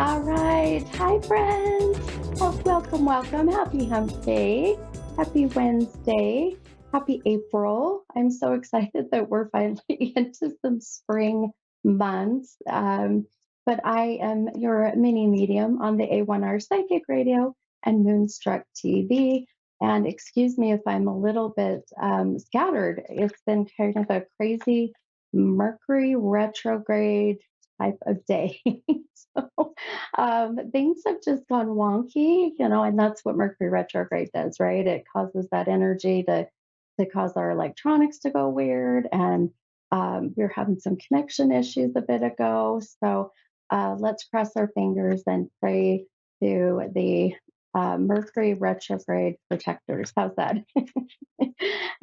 All right. Hi, friends. Welcome, welcome. Happy hump day. Happy Wednesday. Happy April. I'm so excited that we're finally into some spring months. But I am your mini medium on the A1R Psychic Radio and Moonstruck TV. And excuse me if I'm a little bit scattered. It's been kind of a crazy Mercury retrograde type of day. So things have just gone wonky, and that's what Mercury retrograde does, right? It causes that energy to cause our electronics to go weird, and we were having some connection issues a bit ago. So let's cross our fingers and pray to the Mercury retrograde protectors. How's that?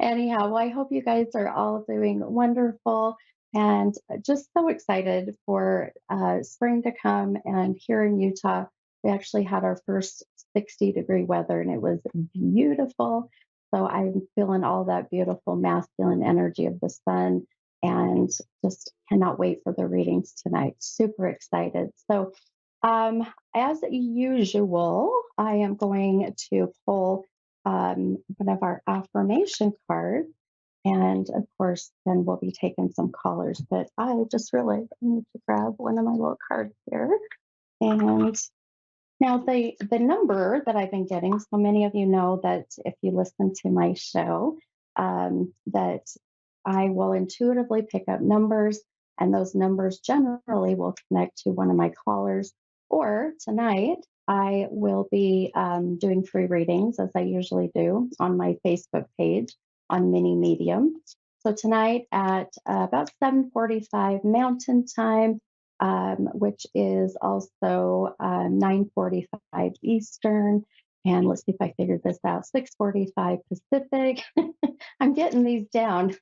Anyhow, well, I hope you guys are all doing wonderful and just so excited for spring to come. And here in Utah, we actually had our first 60-degree weather and it was beautiful. So I'm feeling all that beautiful masculine energy of the sun and just cannot wait for the readings tonight. Super excited. So, as usual, I am going to pull one of our affirmation cards. And of course, then we'll be taking some callers. But I just realized I need to grab one of my little cards here. And now the number that I've been getting, so many of you know that if you listen to my show, that I will intuitively pick up numbers, and those numbers generally will connect to one of my callers. Or tonight, I will be doing free readings as I usually do on my Facebook page on Mini Medium. So tonight at about 7:45 Mountain Time, which is also 9:45 Eastern. And let's see if I figured this out. 6:45 Pacific. I'm getting these down.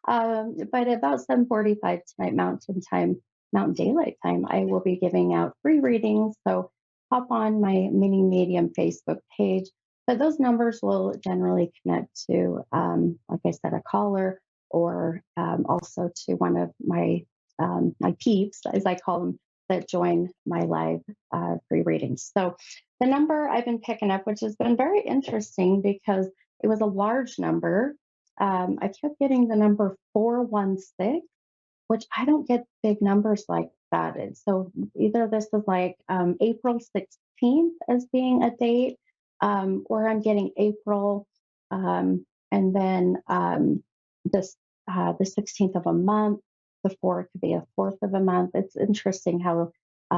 But about 7:45 tonight Mountain Time, Mountain Daylight Time, I will be giving out free readings. So hop on my Mini Medium Facebook page. But those numbers will generally connect to, like I said, a caller or also to one of my peeps, as I call them, that join my live free readings. So the number I've been picking up, which has been very interesting because it was a large number. I kept getting the number 416, which I don't get big numbers like that. And so either this is like April 16th as being a date, or I'm getting April, and then this the 16th of a month. The fourth could be a fourth of a month. It's interesting how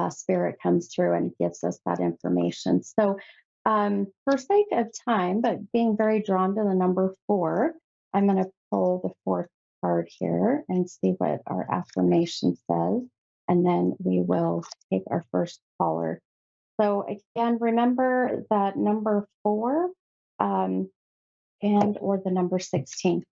spirit comes through and gives us that information. So, for sake of time, but being very drawn to the number four, I'm going to pull the fourth card here and see what our affirmation says. And then we will take our first caller. So again, remember that number four um, and or the number 16.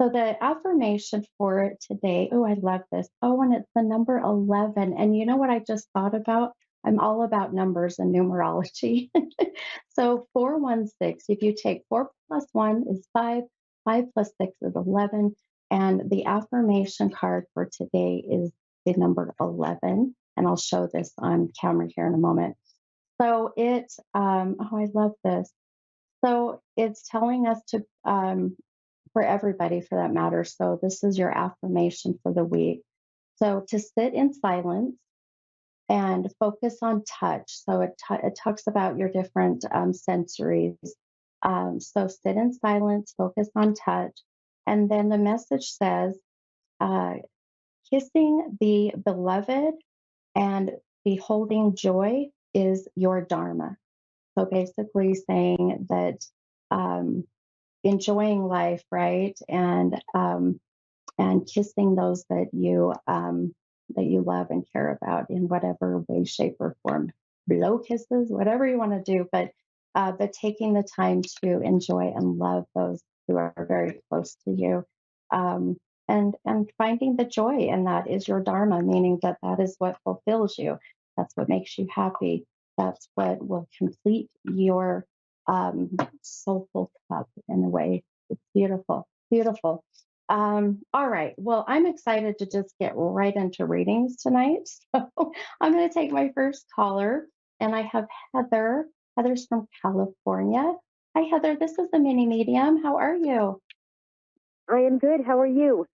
So the affirmation for today, oh, I love this. Oh, and it's the number 11. And you know what I just thought about? I'm all about numbers and numerology. So 416, if you take 4 plus 1 is 5, 5 plus 6 is 11. And the affirmation card for today is the number 11. And I'll show this on camera here in a moment. So oh, I love this. So it's telling us to, for everybody for that matter. So this is your affirmation for the week. So to sit in silence and focus on touch. So it talks about your different sensories. So sit in silence, focus on touch. And then the message says, uh, kissing the beloved and beholding joy is your dharma. So basically saying that um, enjoying life, right, and kissing those that you love and care about in whatever way, shape, or form. Blow kisses, whatever you want to do, but taking the time to enjoy and love those who are very close to you. Um, and finding the joy in that is your dharma, meaning that that is what fulfills you. That's what makes you happy. That's what will complete your soulful cup in a way. It's beautiful, beautiful. All right. Well, I'm excited to just get right into readings tonight. So I'm going to take my first caller, and I have Heather. Heather's from California. Hi, Heather. This is the mini medium. How are you? I am good. How are you?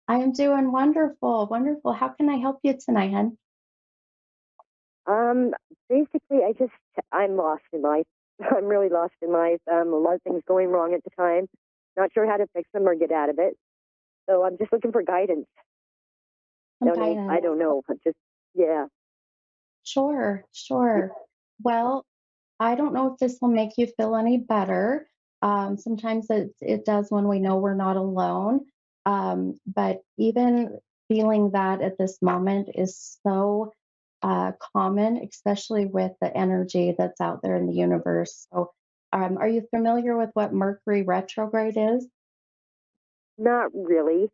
I am doing wonderful. Wonderful. How can I help you tonight, hon? Um, Basically, I'm lost in life. I'm really lost in life. A lot of things going wrong at the time. Not sure how to fix them or get out of it. So I'm just looking for guidance. Some Don't know. I guidance. don't know. Yeah. Sure, sure. Well, I don't know if this will make you feel any better. Sometimes it does when we know we're not alone. But even feeling that at this moment is so common, especially with the energy that's out there in the universe. So, are you familiar with what Mercury retrograde is? Not really.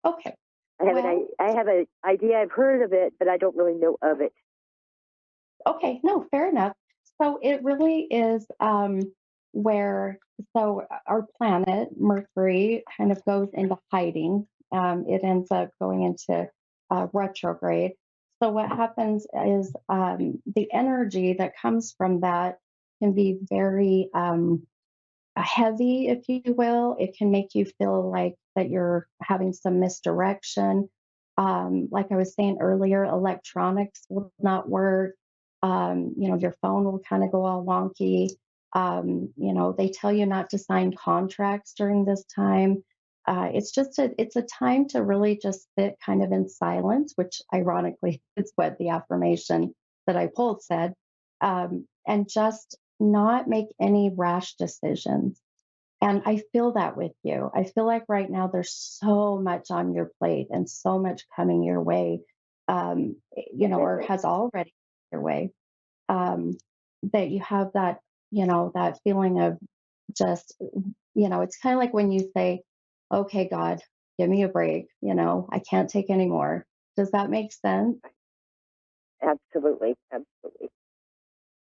Okay. I Well, have an idea. I've heard of it, but I don't really know of it. okay, no, fair enough. So it really is where our planet Mercury kind of goes into hiding. It ends up going into retrograde. So what happens is the energy that comes from that can be very heavy, if you will. It can make you feel like that you're having some misdirection. Like I was saying earlier, electronics will not work. Your phone will kind of go all wonky. They tell you not to sign contracts during this time. It's a time to really just sit kind of in silence, which ironically is what the affirmation that I pulled said, and just not make any rash decisions. And I feel that with you. I feel like right now there's so much on your plate and so much coming your way, or has already your way, that you have that feeling of just, it's kind of like when you say, okay, God, give me a break. I can't take any more. Does that make sense? Absolutely. Absolutely.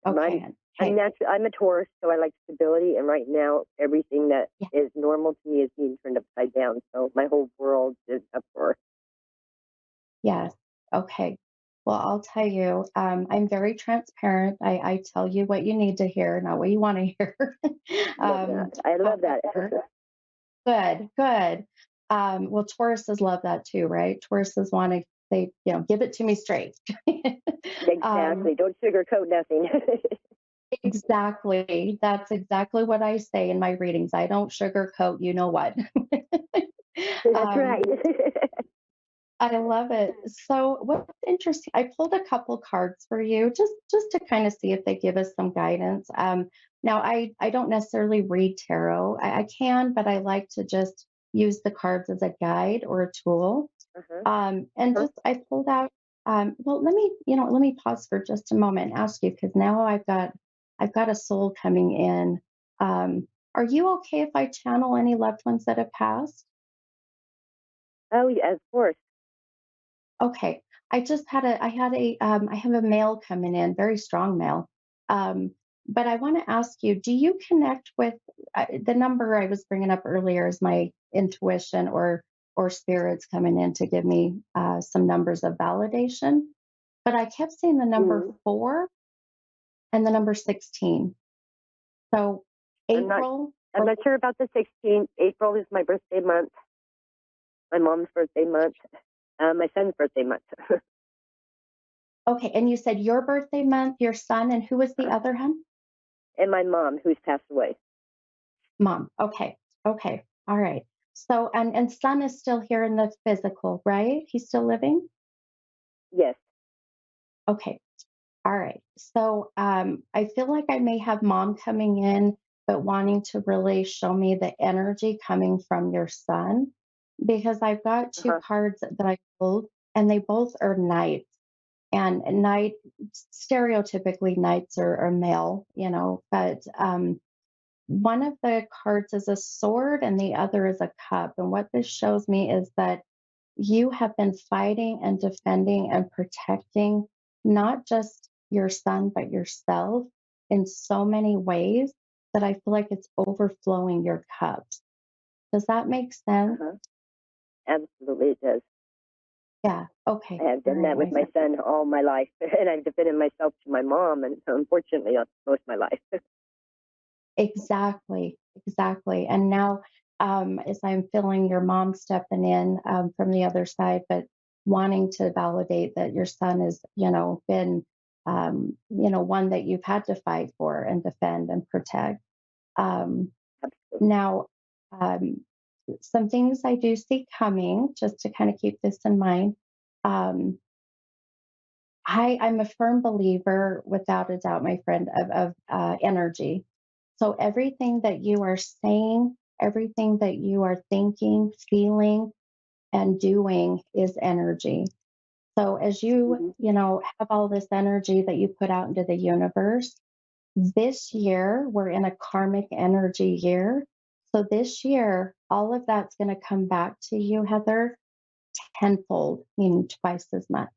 Okay. I'm Hey, I'm a Taurus, so I like stability. And right now, everything that yeah, is normal to me is being turned upside down. So my whole world is up for. yes. Okay. Well, I'll tell you, I'm very transparent. I tell you what you need to hear, not what you want to hear. Love that. I love that. However, good, good. Well, Tauruses love that too, right? Tauruses want to, give it to me straight. um, Exactly. Don't sugarcoat nothing. exactly. That's exactly what I say in my readings. I don't sugarcoat, you know what. That's um, right. I love it. So what's interesting, I pulled a couple cards for you just to kind of see if they give us some guidance. Now I don't necessarily read tarot. I can, but I like to just use the cards as a guide or a tool. Uh-huh. And just I pulled out. Well, let me pause for just a moment and ask you because now I've got a soul coming in. Are you okay if I channel any loved ones that have passed? Oh, yeah, of course. Okay. I have a mail coming in, very strong mail. Um, but I want to ask you, do you connect with the number I was bringing up earlier is my intuition or spirits coming in to give me some numbers of validation. But I kept seeing the number Mm. 4 and the number 16. So I'm not. April I'm or not sure about the 16th. April is my birthday month. My mom's birthday month. My son's birthday month. okay, and you said your birthday month, your son, and who was the other one? And my mom, who's passed away. Mom. Okay. Okay. All right. So and son is still here in the physical, right? He's still living? Yes. Okay. All right. So I feel like I may have mom coming in, but wanting to really show me the energy coming from your son because I've got two Uh-huh. cards that I pulled and they both are knights. And knight stereotypically knights are male, but one of the cards is a sword and the other is a cup. And what this shows me is that you have been fighting and defending and protecting not just your son, but yourself in so many ways that I feel like it's overflowing your cups. Does that make sense? Uh-huh. Absolutely, it does. Yeah. I Okay. have All done right, that with my my friend. son all my life, and I've defended myself to my mom, and unfortunately, most of my life. Exactly. Exactly. And now, as I'm feeling your mom stepping in from the other side, but wanting to validate that your son has, been, one that you've had to fight for and defend and protect. Um, Absolutely. Now, um, some things I do see coming, just to kind of keep this in mind. Um, I'm a firm believer, without a doubt, my friend, of energy. So everything that you are saying, everything that you are thinking, feeling, and doing is energy. So as you, Hmm. have all this energy that you put out into the universe, this year, we're in a karmic energy year. So this year, all of that's going to come back to you, Heather, tenfold, meaning twice as much.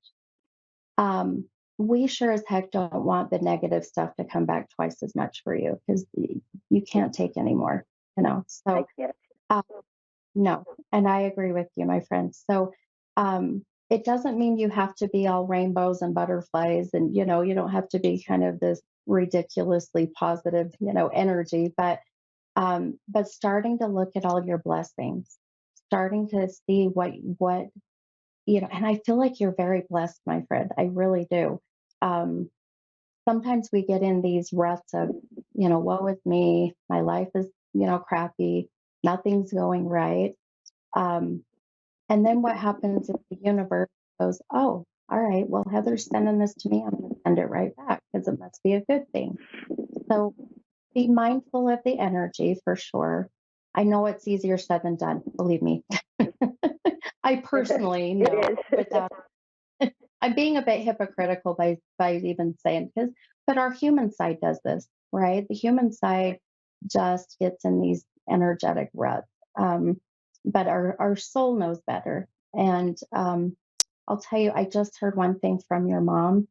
Um, we sure as heck don't want the negative stuff to come back twice as much for you because you can't take anymore, I So, can't. uh, no, and I agree with you, my friend. So, it doesn't mean you have to be all rainbows and butterflies, and you don't have to be kind of this ridiculously positive, energy. But starting to look at all your blessings, starting to see what and I feel like you're very blessed, my friend. I really do. Um, Sometimes we get in these ruts of, woe is me, my life is, crappy, nothing's going right. Um, and then what happens if the universe goes, oh, all right, well, Heather's sending this to me. I'm going to send it right back because it must be a good thing. So be mindful of the energy for sure. I know it's easier said than done, believe me. I personally It know is. without I'm being a bit hypocritical by even saying because but our human side does this, right? The human side just gets in these energetic ruts. Um, but our soul knows better. And I'll tell you, I just heard one thing from your mom,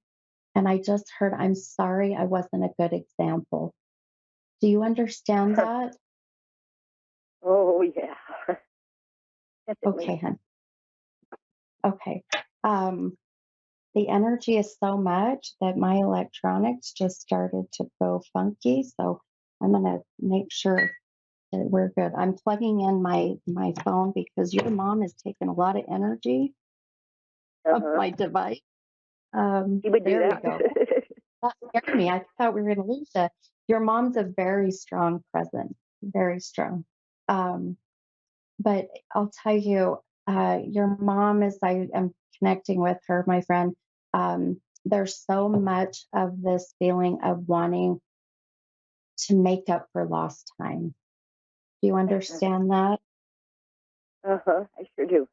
and I just heard, I'm sorry I wasn't a good example. Do you understand that? Oh yeah, definitely. Okay, hun. Okay. Um, the energy is so much that my electronics just started to go funky. So I'm going to make sure that we're good. I'm plugging in my phone because your mom is taking a lot of energy Uh of huh. my device. He would do There we that. go. That scared me. I thought we were going to lose you. Your mom's a very strong presence, very strong. Um, but I'll tell you, your mom, as I am connecting with her, my friend, there's so much of this feeling of wanting to make up for lost time. Do you understand that? Uh huh. I sure do.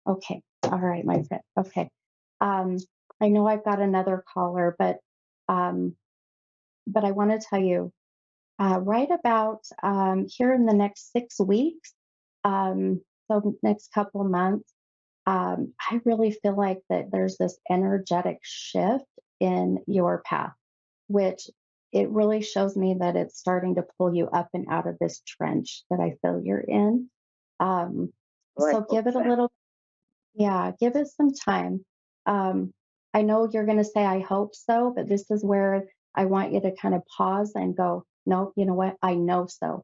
Okay. All right, my friend. Okay. Um, I know I've got another caller, um, but I want to tell you, right about here in the next 6 weeks, so next couple months, I really feel like that there's this energetic shift in your path, which it really shows me that it's starting to pull you up and out of this trench that I feel you're in. Um, Well, I so hope give it a so. little, yeah, give it some time. Um, I know you're going to say, I hope so, but this is where I want you to kind of pause and go, no, you know what? I know so.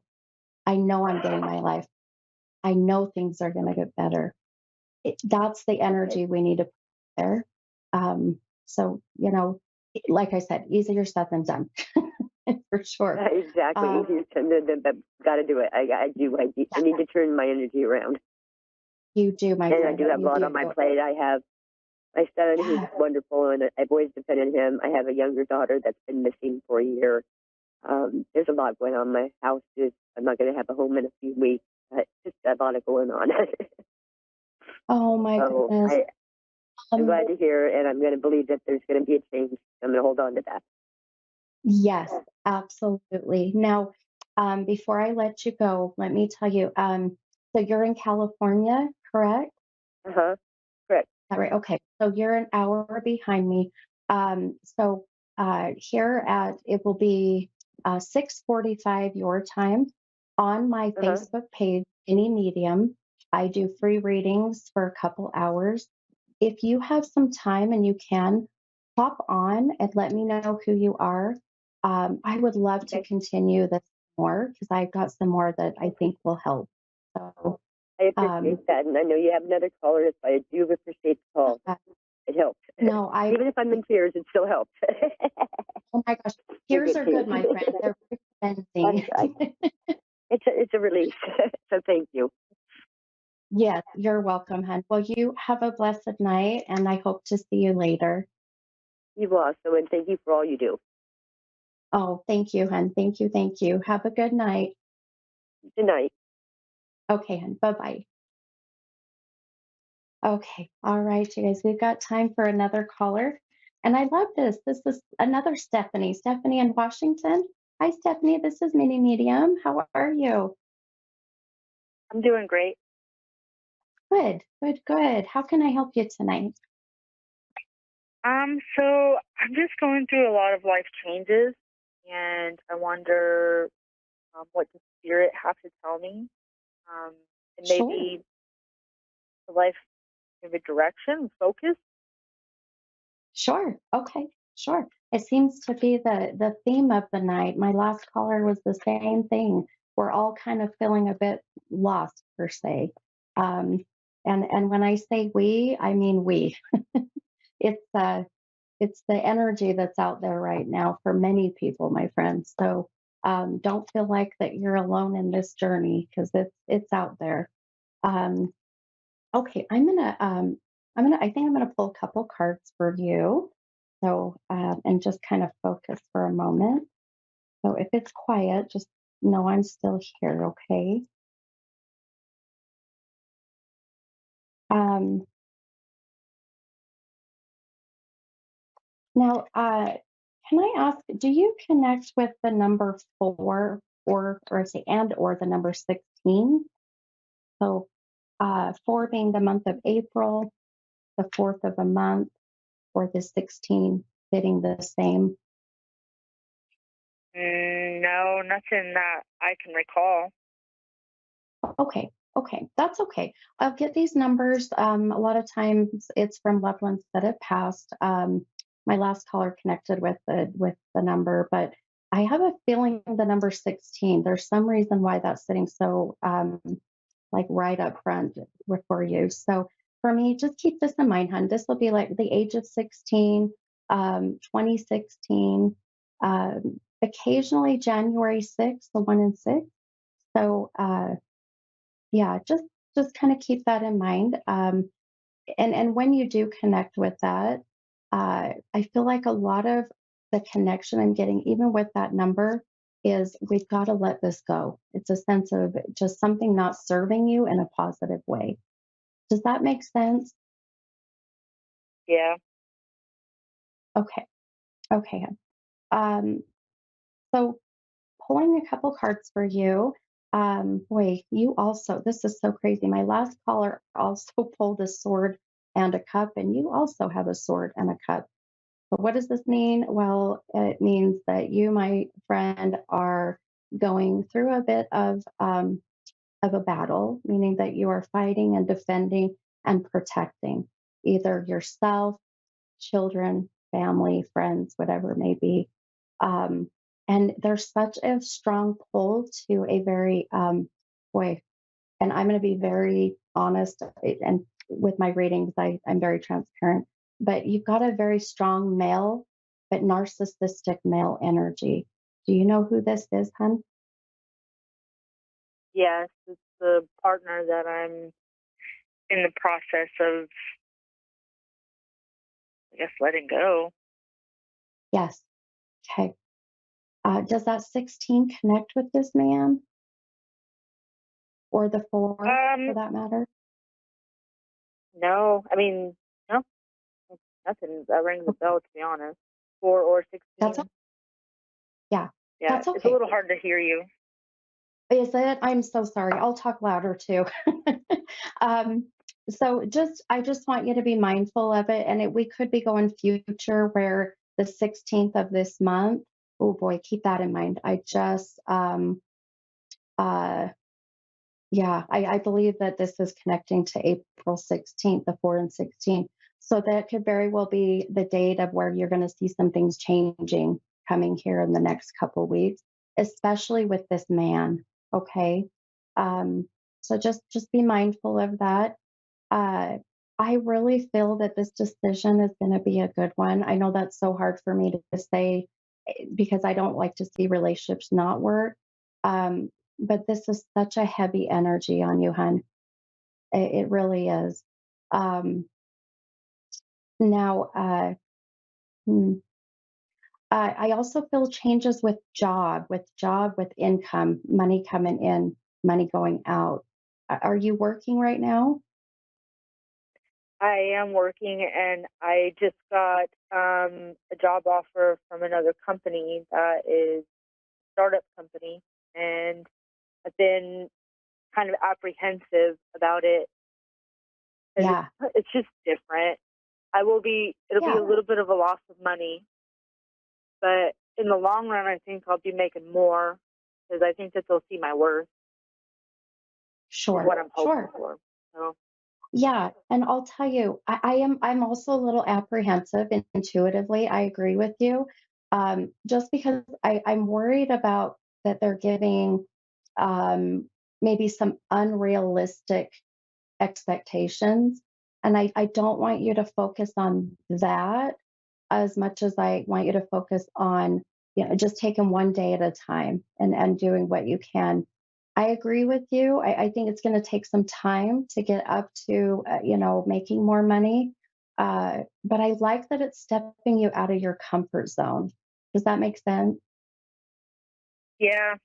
I know I'm getting my life. I know things are going to get better. That's the Okay. energy we need to put there. So, like I said, easier said than done for sure. Exactly. Uh, Easier said than done, but got to do it. I do. I need to turn my energy around, you do, my and I friend. do have a You lot on do. my plate. I have my son, who's Yeah. wonderful, and I've always defended him. I have a younger daughter that's been missing for a year. There's a lot going on. My house is. I'm not going to have a home in a few weeks. Just a lot of going on. Oh my So goodness. I'm Um, glad to hear, and I'm going to believe that there's going to be a change. I'm going to hold on to that. yes, absolutely. Now, before I let you go, let me tell you. So you're in California, correct? Uh huh. Correct. That right? Okay. So you're an hour behind me. So here at it will be 6:45 your time on my Uh huh. Facebook page. any medium. I do free readings for a couple hours. If you have some time and you can, pop on and let me know who you are. I would love to Okay. continue this more because I've got some more that I think will help. So, I um, appreciate that. And I know you have another caller, so I do appreciate the call. uh, It helps. no, Even if I'm in tears, it still helps. oh my gosh, You're tears good are too. good, my friend. They're very cleansing. It's a release. So thank you. Yes, you're welcome, hon. Well, you have a blessed night, and I hope to see you later. You've also, and thank you for all you do. Oh, thank you, hon. Thank you. Thank you. Have a good night. Good night. Okay, hon. Bye bye. Okay. All right, you guys. We've got time for another caller. And I love this. This is another Stephanie. Stephanie in Washington. Hi, Stephanie. This is Mini Medium. How are you? I'm doing great. Good, good, good. How can I help you tonight? So I'm just going through a lot of life changes, and I wonder what the spirit has to tell me, and Sure. maybe the life, maybe direction, focus. Sure. Okay. Sure. It seems to be the theme of the night. My last caller was the same thing. We're all kind of feeling a bit lost per se. Um, and when I say we, I mean we. It's it's the energy that's out there right now for many people, my friends. So don't feel like that you're alone in this journey because it's out there. Um, Okay, I think I'm gonna pull a couple cards for you. So, and just kind of focus for a moment. So if it's quiet, just know I'm still here, okay? Um, now, can I ask, do you connect with the number four or say and or the number 16? So, four being the month of April, the fourth of a month, or the 16 fitting the same. No, nothing that I can recall. Okay, okay, that's okay. I'll get these numbers. A lot of times it's from loved ones that have passed. My last caller connected with the number, but I have a feeling the number 16. There's some reason why that's sitting so like right up front for you. So for me, just keep this in mind, hon. This will be like the age of 16, 2016, occasionally January 6th, the 1 and 6. So yeah, just kind of keep that in mind. And when you do connect with that, I feel like a lot of the connection I'm getting, even with that number, is we've got to let this go. It's a sense of just something not serving you in a positive way. Does that make sense? Yeah. Okay. Okay. Um, so pulling a couple cards for you. Boy, you also, this is so crazy. My last caller also pulled a sword and a cup, and you also have a sword and a cup. But what does this mean? Well, it means that you, my friend, are going through a bit of a battle, meaning that you are fighting and defending and protecting either yourself, children, family, friends, whatever it may be. Um, and there's such a strong pull to a very, boy, and I'm going to be very honest and with my ratings, I'm very transparent, but you've got a very strong male, but narcissistic male energy. Do you know who this is, hun? Yes, it's the partner that I'm in the process of, I guess, letting go. Yes. Okay. Does that 16 connect with this man or the four for Um, that matter? no, I mean, no, nothing that rings a bell, to be honest. 4 or That's 16. Yeah, Yeah, that's it's a okay. little hard to hear you. Is it? I'm so sorry. I'll talk louder too. um, so I just want you to be mindful of it, and we could be going future where the 16th of this month. Oh boy, keep that in mind. I just uh Yeah, I believe that this is connecting to April 16th, the 4 and 16th. So that could very well be the date of where you're going to see some things changing coming here in the next couple weeks, especially with this man. Okay. Um, so just be mindful of that. Uh, I really feel that this decision is going to be a good one. I know that's so hard for me to say because I don't like to see relationships not work. Um, but this is such a heavy energy on you, hun. It really is. Um, now, hmm, I also feel changes with income, money coming in, money going out. Are you working right now? I am working, and I just got a job offer from another company that is a startup company, and I've been kind of apprehensive about it because Yeah, it's just different. It'll be yeah, a little bit of a loss of money, but in the long run, I think I'll be making more because I think that they'll see my worth is sure, what I'm hoping sure. for. So, Yeah, and I'll tell you, I'm also a little apprehensive intuitively. I agree with you. Just because I'm worried about that they're giving maybe some unrealistic expectations. And I don't want you to focus on that as much as I want you to focus on, just taking one day at a time and doing what you can. I agree with you. I think it's going to take some time to get up to, making more money. But I like that it's stepping you out of your comfort zone. Does that make sense? yeah,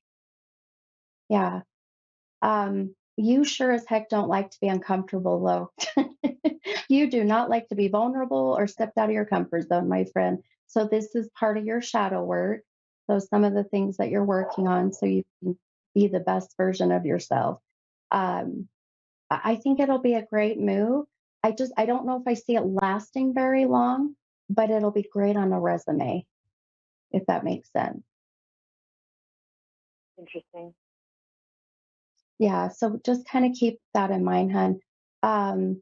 Yeah. You sure as heck don't like to be uncomfortable, though. You do not like to be vulnerable or stepped out of your comfort zone, my friend. So, this is part of your shadow work. So, some of the things that you're working on so you can be the best version of yourself. Um, I think it'll be a great move. I don't know if I see it lasting very long, but it'll be great on a resume, if that makes sense. interesting. Yeah, so just kind of keep that in mind, hun. Um,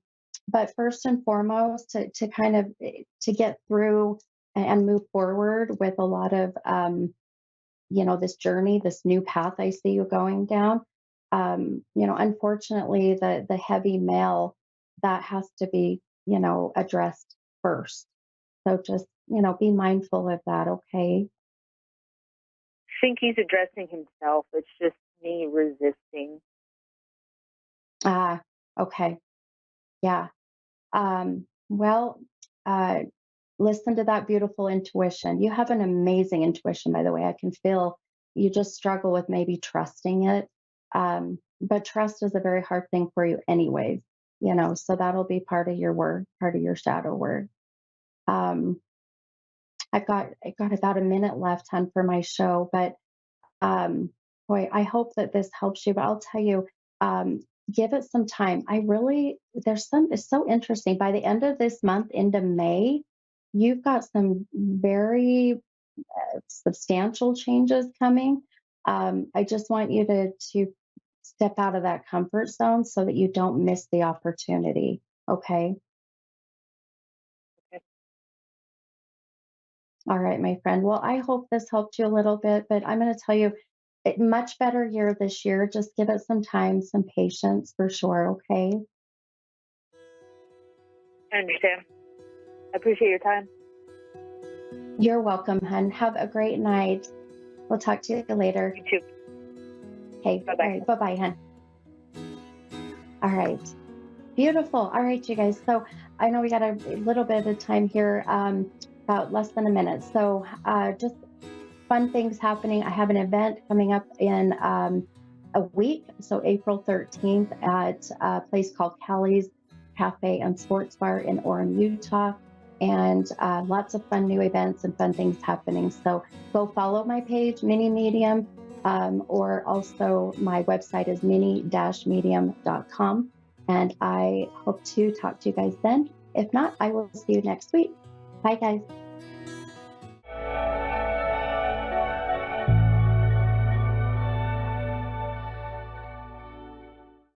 but first and foremost, to kind of to get through and move forward with a lot of this journey, this new path I see you going down. Unfortunately, the heavy mail that has to be addressed first. So just be mindful of that, okay? I think he's addressing himself. It's just me resisting. Ah, okay, yeah. Well, uh, listen to that beautiful intuition. You have an amazing intuition, by the way. I can feel you just struggle with maybe trusting it. But trust is a very hard thing for you, anyways, so that'll be part of your work, part of your shadow work. Um, I got about a minute left, hun, for my show, but um, boy, I hope that this helps you. But I'll tell you, um, give it some time. It's so interesting. By the end of this month, into May, you've got some very substantial changes coming. I just want you to step out of that comfort zone so that you don't miss the opportunity. Okay. Okay. All right, my friend. Well, I hope this helped you a little bit, but I'm going to tell you, much better year this year. Just give it some time, some patience for sure. Okay. I understand. I appreciate your time. You're welcome, hun. Have a great night. We'll talk to you later. You too. Okay. Bye All bye. right. Bye bye, hun. All right. Beautiful. All right, you guys. So I know we got a little bit of time here, about less than a minute. So just fun things happening. I have an event coming up in a week, so April 13th at a place called Callie's Cafe and Sports Bar in Orem, Utah. And lots of fun new events and fun things happening. So go follow my page, Mini Medium, or also my website is mini-medium.com. And I hope to talk to you guys then. If not, I will see you next week. Bye, guys.